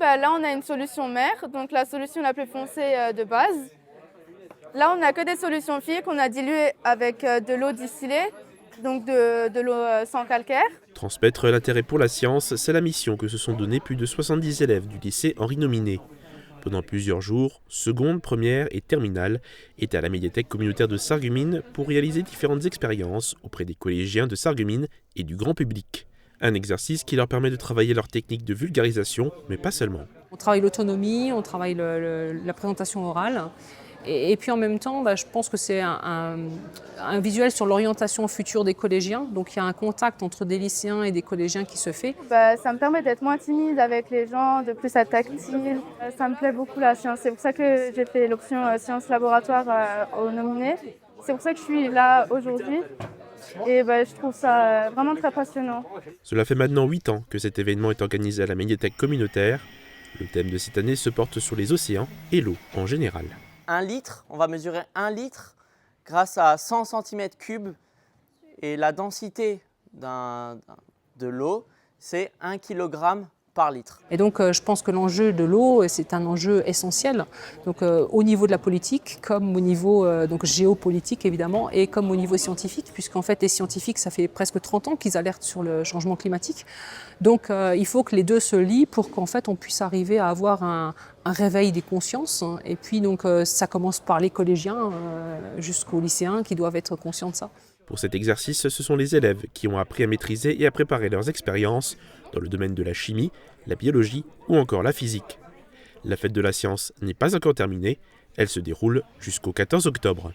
là, on a une solution mère, donc la solution la plus foncée de base. Là, on n'a que des solutions filles qu'on a diluées avec de l'eau distillée, donc de l'eau sans calcaire. Transmettre l'intérêt pour la science, c'est la mission que se sont donnés plus de 70 élèves du lycée Henri Nominet. Pendant plusieurs jours, seconde, première et terminale étaient à la médiathèque communautaire de Sarreguemines pour réaliser différentes expériences auprès des collégiens de Sarreguemines et du grand public. Un exercice qui leur permet de travailler leur technique de vulgarisation, mais pas seulement. On travaille l'autonomie, on travaille la présentation orale. Et puis en même temps, je pense que c'est un visuel sur l'orientation future des collégiens. Donc il y a un contact entre des lycéens et des collégiens qui se fait. Ça me permet d'être moins timide avec les gens, de plus être tactile. Ça me plaît beaucoup la science. C'est pour ça que j'ai fait l'option sciences laboratoire au Nominet. C'est pour ça que je suis là aujourd'hui. Et je trouve ça vraiment très passionnant. Cela fait maintenant 8 ans que cet événement est organisé à la médiathèque communautaire. Le thème de cette année se porte sur les océans et l'eau en général. 1 litre, on va mesurer 1 litre grâce à 100 cm3 et la densité de l'eau, c'est 1 kg par litre. Et donc je pense que l'enjeu de l'eau, c'est un enjeu essentiel, donc, au niveau de la politique, comme au niveau géopolitique évidemment, et comme au niveau scientifique, puisqu'en fait les scientifiques, ça fait presque 30 ans qu'ils alertent sur le changement climatique. Donc il faut que les deux se lient pour qu'en fait on puisse arriver à avoir un réveil des consciences. Et puis donc ça commence par les collégiens jusqu'aux lycéens qui doivent être conscients de ça. Pour cet exercice, ce sont les élèves qui ont appris à maîtriser et à préparer leurs expériences dans le domaine de la chimie, la biologie ou encore la physique. La fête de la science n'est pas encore terminée, elle se déroule jusqu'au 14 octobre.